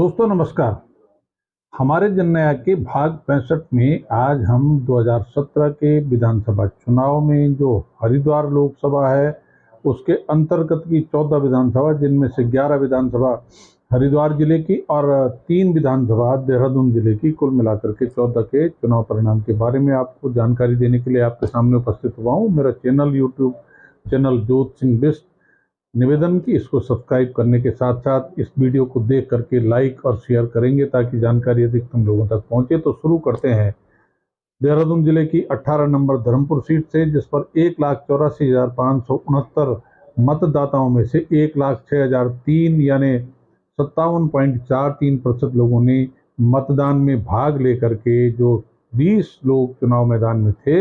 दोस्तों नमस्कार। हमारे जननायक के भाग 65 में आज हम 2017 के विधानसभा चुनाव में जो हरिद्वार लोकसभा है उसके अंतर्गत की 14 विधानसभा, जिनमें से 11 विधानसभा हरिद्वार जिले की और 3 विधानसभा देहरादून जिले की, कुल मिलाकर के 14 के चुनाव परिणाम के बारे में आपको जानकारी देने के लिए आपके सामने उपस्थित हुआ हूँ। मेरा यूट्यूब चैनल जोत सिंह बिष्ट निवेदन की इसको सब्सक्राइब करने के साथ साथ इस वीडियो को देख करके लाइक और शेयर करेंगे ताकि जानकारी अधिकतम लोगों तक पहुंचे। तो शुरू करते हैं देहरादून जिले की 18 नंबर धर्मपुर सीट से, जिस पर 1,84,569 मतदाताओं में से 1,06,003 यानी 57.43% लोगों ने मतदान में भाग लेकर के जो 20 लोग चुनाव मैदान में थे,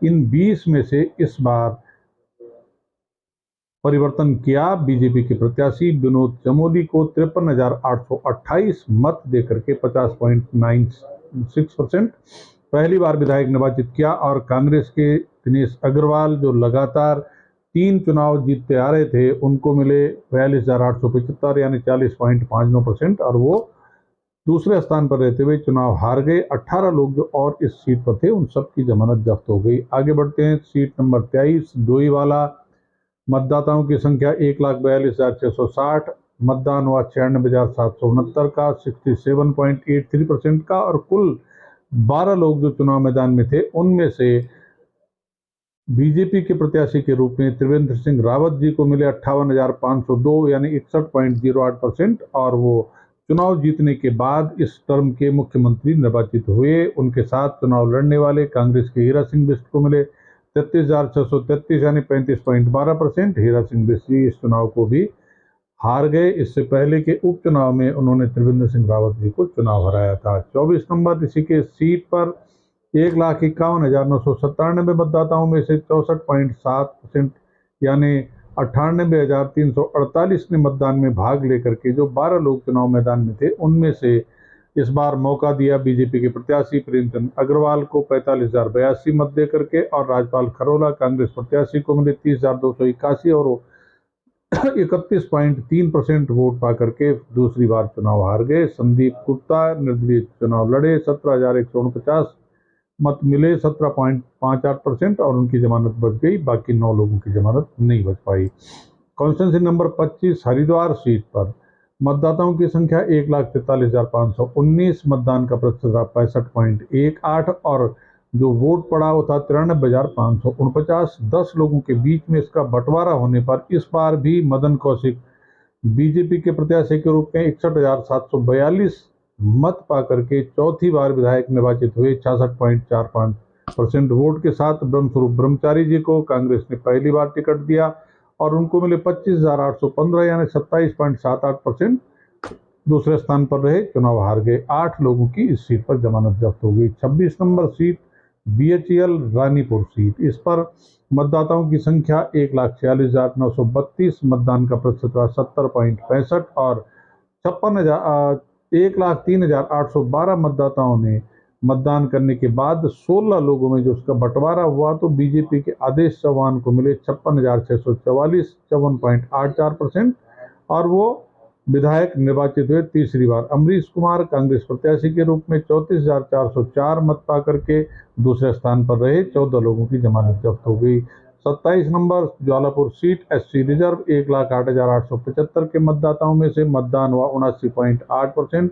इन 20 में से इस बार परिवर्तन किया। बीजेपी के प्रत्याशी विनोद चमोली को 53,828 मत देकर के 50.96% पहली बार विधायक निर्वाचित किया और कांग्रेस के दिनेश अग्रवाल जो लगातार 3 चुनाव जीतते आ रहे थे, उनको मिले 42,875 यानी 40.59% और वो दूसरे स्थान पर रहते हुए चुनाव हार गए। 18 लोग जो और इस सीट पर थे उन सब की जमानत जब्त हो गई। आगे बढ़ते हैं। सीट नंबर 23 डोईवाला, मतदाताओं की संख्या 1,42,660, मतदान हुआ 96,769 का, 67.83% का और कुल 12 लोग जो चुनाव मैदान में थे उनमें से बीजेपी के प्रत्याशी के रूप में त्रिवेंद्र सिंह रावत जी को मिले 58,502 यानी 61.08% और वो चुनाव जीतने के बाद इस टर्म के मुख्यमंत्री निर्वाचित हुए। उनके साथ चुनाव लड़ने वाले कांग्रेस के हीरा सिंह बिष्ट को मिले 33,633 यानी 35.12%। हीरा सिंह बिष्ट जी इस चुनाव को भी हार गए। इससे पहले के उपचुनाव में उन्होंने त्रिवेंद्र सिंह रावत जी को चुनाव हराया था। 24 नंबर इसी के सीट पर 1,51,997 मतदाताओं में से 64.7% यानी 98,348 ने मतदान में भाग लेकर के जो 12 लोग चुनाव मैदान में थे उनमें से इस बार मौका दिया बीजेपी के प्रत्याशी प्रेमचंद अग्रवाल को 45,082 मत देकर के, और राजपाल खरोला कांग्रेस प्रत्याशी को मिले 30,281 और 31.3% वोट पा करके दूसरी बार चुनाव हार गए। संदीप गुप्ता निर्दलीय चुनाव लड़े, 17,149 मत मिले, 17.58% और उनकी जमानत बच गई। बाकी 9 लोगों की जमानत नहीं बच पाई। कॉन्स्टिट्यूंसी नंबर 25 हरिद्वार सीट पर मतदाताओं की संख्या 1,43,519, मतदान का प्रतिशत रहा 65.18 और जो वोट पड़ा वो था 93,549। 10 लोगों के बीच में इसका बंटवारा होने पर इस बार भी मदन कौशिक बीजेपी के प्रत्याशी के रूप में 61,742 मत पा करके चौथी बार विधायक निर्वाचित हुए। 66.45% वोट के साथ ब्रह्मस्वरूप ब्रह्मचारी जी को कांग्रेस ने पहली बार टिकट दिया और उनको मिले 25,815 यानी 27.78%। दूसरे स्थान पर रहे, चुनाव हार गए। 8 लोगों की इस सीट पर जमानत जब्त हो गई। 26 number seat BHEL Ranipur seat, इस पर मतदाताओं की संख्या 1,46,932, मतदान का प्रतिशत 70.65 और 1,03,812 मतदाताओं ने मतदान करने के बाद 16 लोगों में जो उसका बंटवारा हुआ तो बीजेपी के आदेश चौहान को मिले 56,644 54.84% और वो विधायक निर्वाचित हुए तीसरी बार। अमरीश कुमार कांग्रेस प्रत्याशी के रूप में 34,404 मत पा करके दूसरे स्थान पर रहे। 14 लोगों की जमानत जब्त हो गई। 27 number Jwalapur seat SC reserve, 1,08,875 के मतदाताओं में से मतदान हुआ 79.8%,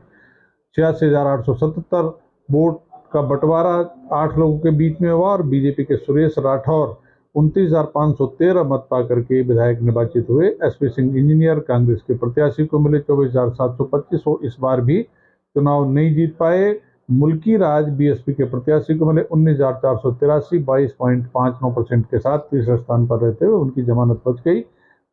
86,877 वोट का बंटवारा 8 लोगों के बीच में हुआ और बीजेपी के सुरेश राठौर 29,513 मत पा करके विधायक निर्वाचित हुए। SP सिंह इंजीनियर कांग्रेस के प्रत्याशी को मिले 24,725 और इस बार भी चुनाव नहीं जीत पाए। मुल्की राज BSP के प्रत्याशी को मिले 19,483 22.59% के साथ तीसरे स्थान पर रहते हुए उनकी जमानत बच गई।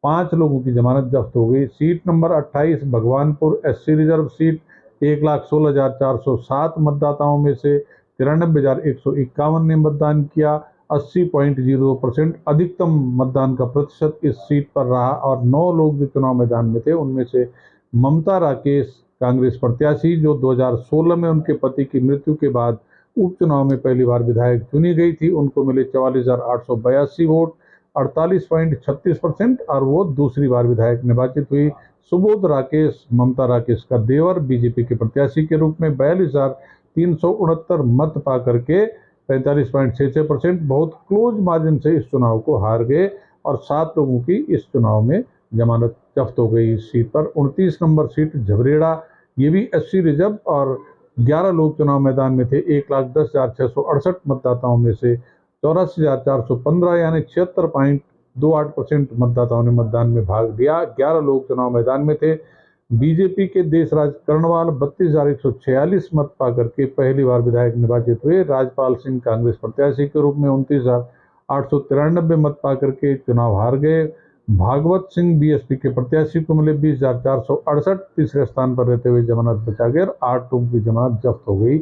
5 लोगों की जमानत जब्त हो गई। Seat number 28 Bhagwanpur SC reserve seat, 1,16,407 मतदाताओं में से 93,151 ने मतदान किया, 80.02% अधिकतम मतदान का प्रतिशत इस सीट पर रहा और 9 लोग जो चुनाव मैदान में थे उनमें से ममता राकेश कांग्रेस प्रत्याशी जो 2016 में उनके पति की मृत्यु के बाद उपचुनाव में पहली बार विधायक चुनी गई थी, उनको मिले 44,882 वोट। 48.36% और वो दूसरी बार विधायक निर्वाचित हुई। सुबोध राकेश ममता राकेश का देवर बीजेपी के प्रत्याशी के रूप में 42,369 मत पा करके 45.66% बहुत क्लोज मार्जिन से इस चुनाव को हार गए और 7 लोगों की इस चुनाव में जमानत जब्त हो गई। इस सीट पर 29 नंबर सीट झबरेड़ा, ये भी SC रिजर्व और 11 लोग चुनाव मैदान में थे। 1,10,668 मतदाताओं में से 84,415 यानी 76.28% मतदाताओं ने मतदान में भाग लिया। 11 लोग चुनाव मैदान में थे। बीजेपी के देशराज कर्णवाल 32,146 मत पाकर के पहली बार विधायक निर्वाचित हुए। राजपाल सिंह कांग्रेस प्रत्याशी के रूप में 29,893 मत पाकर के चुनाव हार गए। भागवत सिंह BSP के प्रत्याशी को मिले 20,468, तीसरे स्थान पर रहते हुए जमानत बचा गए और 8 लोगों की जमानत जब्त हो गई।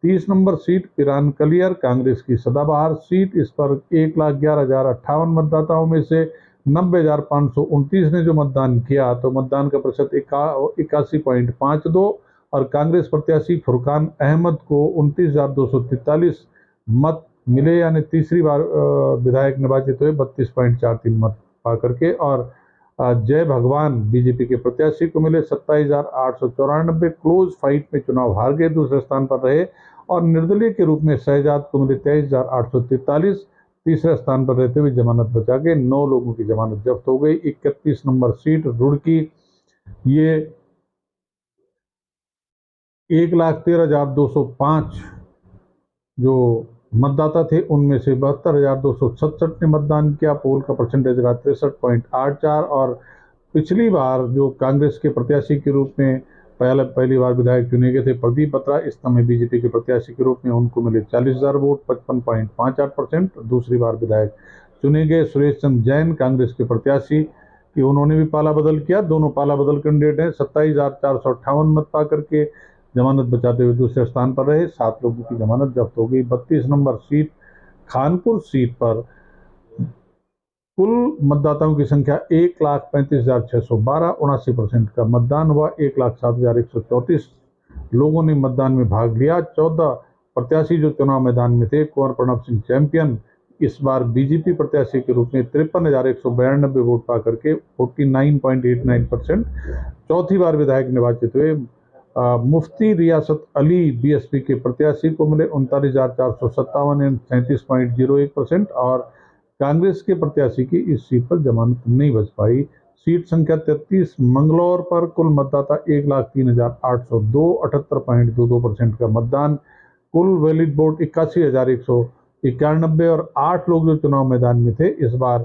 30 नंबर सीट पिरान कलियर कांग्रेस की सदाबहार सीट, इस पर 1,11,058 मतदाताओं में से 90,529 ने जो मतदान किया तो मतदान का प्रतिशत 81.52 और कांग्रेस प्रत्याशी फुरकान अहमद को 29,243 मत मिले यानी तीसरी बार विधायक निर्वाचित हुए 32.43 मत पा करके। और जय भगवान बीजेपी के प्रत्याशी को मिले 27,894, क्लोज फाइट में चुनाव हार गए, दूसरे स्थान पर रहे। और निर्दलीय के रूप में शहजाद को मिले 23,843, तीसरे स्थान पर रहते हुए जमानत बचा के 9 लोगों की जमानत जब्त हो गई। 31 नंबर सीट रुड़की, ये 1,13,205 जो मतदाता थे उनमें से 72,267 ने मतदान किया। पोल का परसेंटेज रहा 63.84 और पिछली बार जो कांग्रेस के प्रत्याशी के रूप में पहली बार विधायक चुने गए थे प्रदीप बत्रा, इस समय बीजेपी के प्रत्याशी के रूप में उनको मिले 40,000 वोट 55.58%। दूसरी बार विधायक चुने गए सुरेश चंद्र जैन कांग्रेस के प्रत्याशी कि उन्होंने भी पाला बदल किया, दोनों पाला बदल कैंडिडेट हैं। 27,458 मत पा करके जमानत बचाते हुए दूसरे स्थान पर रहे, 7 लोगों की जमानत जब्त हो गई। 32 नंबर सीट खानपुर सीट पर कुल मतदाताओं की संख्या 1,35,612, 79% का मतदान हुआ। 1,07,134 लोगों ने मतदान में भाग लिया। 14 प्रत्याशी जो चुनाव मैदान में थे, कुंवर प्रणव सिंह चैंपियन इस बार बीजेपी प्रत्याशी के रूप में 53,192 वोट पा करके 49.89% चौथी बार विधायक निर्वाचित हुए। मुफ्ती रियासत अली BSP के प्रत्याशी को मिले 39,457 37.01% और कांग्रेस के प्रत्याशी की इस सीट पर जमानत नहीं बच पाई। सीट संख्या 33 मंगलौर पर कुल मतदाता 1,03,802, 78.22% का मतदान। कुल वैलिड वोट 81,191 और 8 लोग जो चुनाव मैदान में थे। इस बार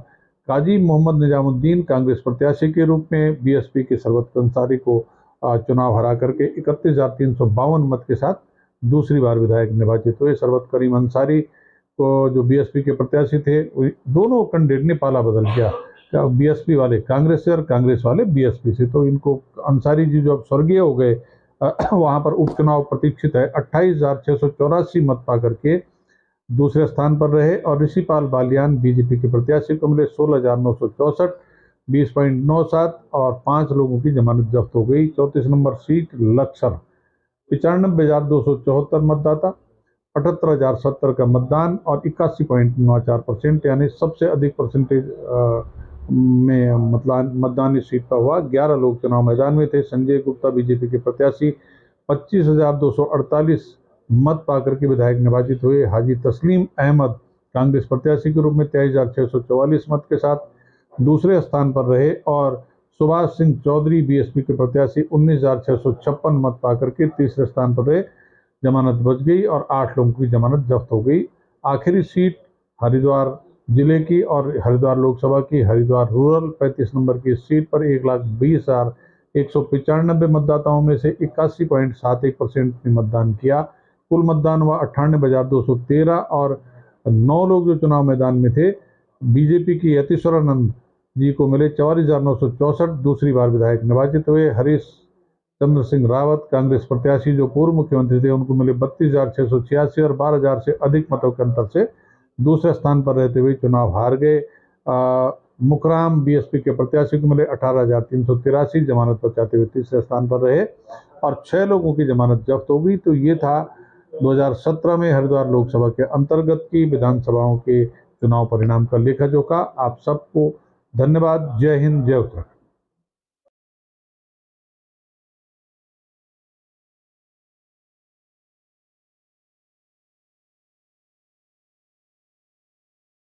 काजी मोहम्मद निजामुद्दीन कांग्रेस प्रत्याशी के रूप में BSP के सरवत अंसारी को चुनाव हरा करके 31,352 मत के साथ दूसरी बार विधायक निर्वाचित हुए। सरवत करीम अंसारी को जो BSP के प्रत्याशी थे, दोनों कैंडिडेट ने पाला बदल किया, BSP वाले कांग्रेस से और कांग्रेस वाले BSP से। तो इनको अंसारी जी जो अब स्वर्गीय हो गए वहां पर उपचुनाव प्रतीक्षित है। 28,684 मत पा करके दूसरे स्थान पर रहे और ऋषिपाल बालियान BJP के प्रत्याशी को मिले 16,964, 20.97 और 5 लोगों की जमानत जब्त हो गई। 34 नंबर सीट लक्सर, 95,274 मतदाता, 78,070 का मतदान और 81.94% यानी सबसे अधिक परसेंटेज में मतदान इस सीट पर हुआ। 11 लोग चुनाव मैदान में थे। संजय गुप्ता BJP के प्रत्याशी 25,248 मत पाकर के विधायक निर्वाचित हुए। हाजी तस्लीम अहमद कांग्रेस प्रत्याशी के रूप में 23,644 मत के साथ दूसरे स्थान पर रहे और सुभाष सिंह चौधरी BSP के प्रत्याशी 19,656 मत पाकर के तीसरे स्थान पर रहे, जमानत बच गई और 8 लोगों की जमानत जब्त हो गई। आखिरी सीट हरिद्वार जिले की और हरिद्वार लोकसभा की हरिद्वार रूरल 35 नंबर की सीट पर 1,20,195 मतदाताओं में से 81.71% ने मतदान किया। कुल मतदान हुआ 98,213 और 9 लोग जो चुनाव मैदान में थे BJP की यतीश्वरानंद जी को मिले 44,964, दूसरी बार विधायक निर्वाचित हुए। हरीश चंद्र सिंह रावत कांग्रेस प्रत्याशी जो पूर्व मुख्यमंत्री थे उनको मिले 32,686 और 12,000 से अधिक मतों के अंतर से दूसरे स्थान पर रहते हुए चुनाव हार गए। मुकराम BSP के प्रत्याशी को मिले 18,383, जमानत बचाते हुए तीसरे स्थान पर रहे और 6 लोगों की जमानत जब्त हो गई। तो ये था 2017 में हरिद्वार लोकसभा के अंतर्गत की विधानसभाओं के चुनाव परिणाम का लेखा जोखा। आप सबको धन्यवाद। जय हिंद, जय उत्तराखंड।